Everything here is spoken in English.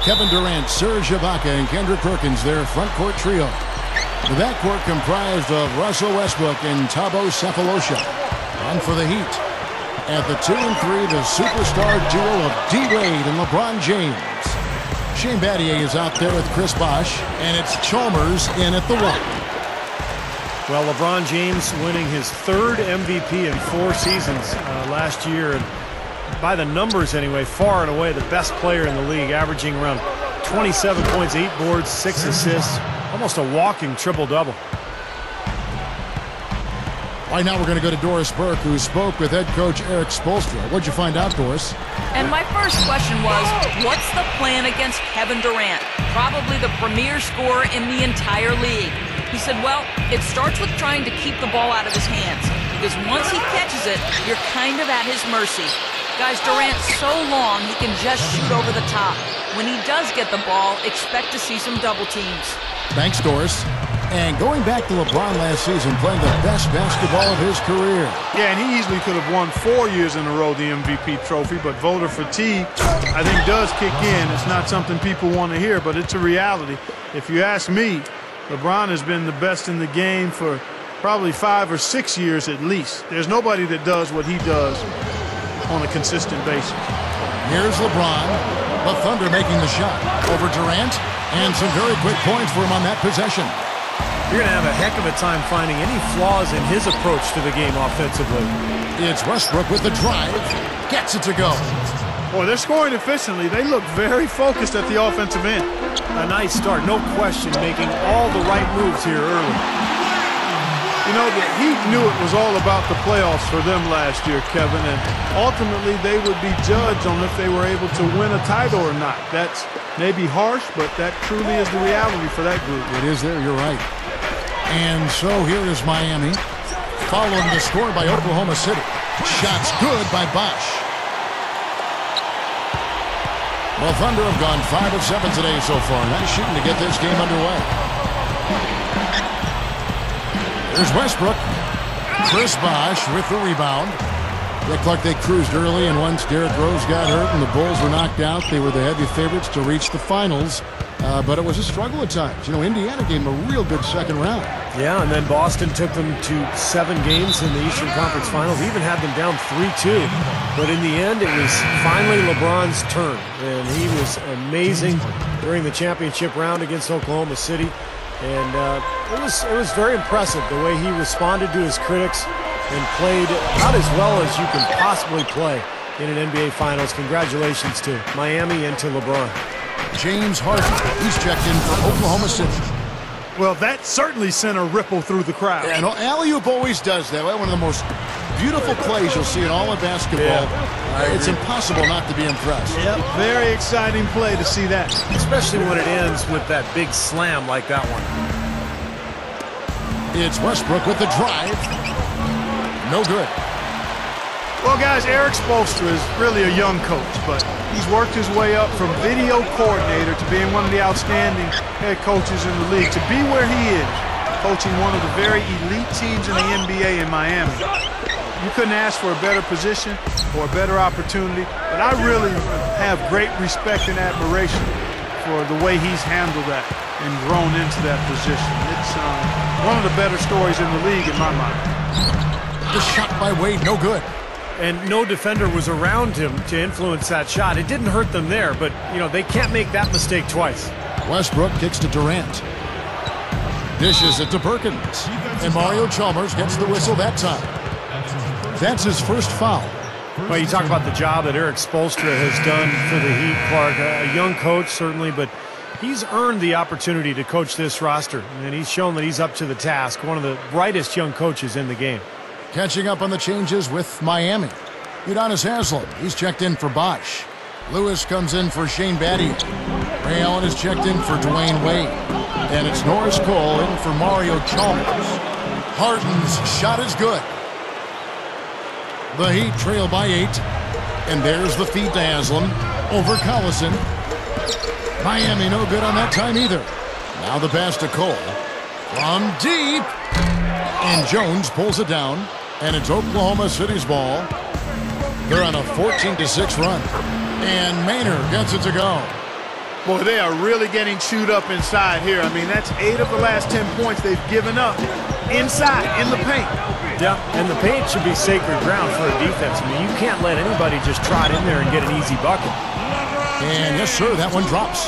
Kevin Durant, Serge Ibaka, and Kendrick Perkins, their front court trio. The backcourt comprised of Russell Westbrook and Thabo Sefolosha. And for the Heat, at the 2 and 3, the superstar duo of D-Wade and LeBron James. Shane Battier is out there with Chris Bosh, and it's Chalmers in at the 1. Well, LeBron James winning his 3rd MVP in 4 seasons last year. And by the numbers anyway, far and away the best player in the league, averaging around 27 points, 8 boards, 6 assists, almost a walking triple-double. Right now we're going to go to Doris Burke, who spoke with head coach Eric Spoelstra. What'd you find out, Doris? And my first question was, what's the plan against Kevin Durant? Probably the premier scorer in the entire league. He said, well, it starts with trying to keep the ball out of his hands, because once he catches it, you're kind of at his mercy. Guys, Durant's so long, he can just shoot over the top. When he does get the ball, expect to see some double teams. Thanks, Doris. And going back to LeBron last season, playing the best basketball of his career. Yeah, and he easily could have won 4 years in a row the MVP trophy, but voter fatigue, I think, does kick in. It's not something people want to hear, but it's a reality. If you ask me, LeBron has been the best in the game for probably 5 or 6 years at least. There's nobody that does what he does on a consistent basis. Here's LeBron, the Thunder making the shot over Durant, and some very quick points for him on that possession. You're going to have a heck of a time finding any flaws in his approach to the game offensively. It's Westbrook with the drive. Gets it to go. Boy, they're scoring efficiently. They look very focused at the offensive end. A nice start, no question, making all the right moves here early. You know, the Heat knew it was all about the playoffs for them last year, Kevin, and ultimately they would be judged on if they were able to win a title or not. That's maybe harsh, but that truly is the reality for that group. It is there, you're right. And so here is Miami, following the score by Oklahoma City. Shots good by Bosh. Well, Thunder have gone 5 of 7 today so far. Nice shooting to get this game underway. There's Westbrook. Chris Bosh with the rebound. Looked like they cruised early, and once Derrick Rose got hurt and the Bulls were knocked out, they were the heavy favorites to reach the finals. But it was a struggle at times. You know, Indiana gave them a real good second round. Yeah, and then Boston took them to 7 games in the Eastern Conference Finals, even had them down 3-2. But in the end, it was finally LeBron's turn, and he was amazing during the championship round against Oklahoma City. And it was very impressive the way he responded to his critics and played about as well as you can possibly play in an NBA Finals. Congratulations to Miami and to LeBron. James Harden, he's checked in for Oklahoma City. Well, that certainly sent a ripple through the crowd. Yeah, alley-oop always does that. One of the most beautiful plays you'll see in all of basketball. Yeah, it's impossible not to be impressed. Yep, very exciting play to see that. Especially when it ends with that big slam like that one. It's Westbrook with the drive. No good. Well, guys, Eric Spoelstra is really a young coach, but he's worked his way up from video coordinator to being one of the outstanding head coaches in the league. To be where he is, coaching one of the very elite teams in the NBA in Miami, you couldn't ask for a better position or a better opportunity. But I really have great respect and admiration for the way he's handled that and grown into that position. It's one of the better stories in the league in my mind. The shot by Wade, no good. And no defender was around him to influence that shot. It didn't hurt them there, but, you know, they can't make that mistake twice. Westbrook kicks to Durant. Dishes it to Perkins. And Mario Chalmers gets the whistle that time. That's his first foul. Well, you talk about the job that Eric Spoelstra has done for the Heat, Clark. A young coach, certainly, but he's earned the opportunity to coach this roster. And he's shown that he's up to the task. One of the brightest young coaches in the game. Catching up on the changes with Miami. Udonis Haslem, he's checked in for Bosh. Lewis comes in for Shane Battier. Ray Allen is checked in for Dwayne Wade. And it's Norris Cole in for Mario Chalmers. Harden's shot is good. The Heat trail by 8. And there's the feed to Haslem over Collison. Miami no good on that time either. Now the pass to Cole. From deep. And Jones pulls it down. And it's Oklahoma City's ball. They're on a 14-6 run. And Maynard gets it to go. Boy, they are really getting chewed up inside here. I mean, that's 8 of the last 10 points they've given up inside, in the paint. Yeah, and the paint should be sacred ground for a defense. I mean, you can't let anybody just trot in there and get an easy bucket. And yes, sir, that one drops.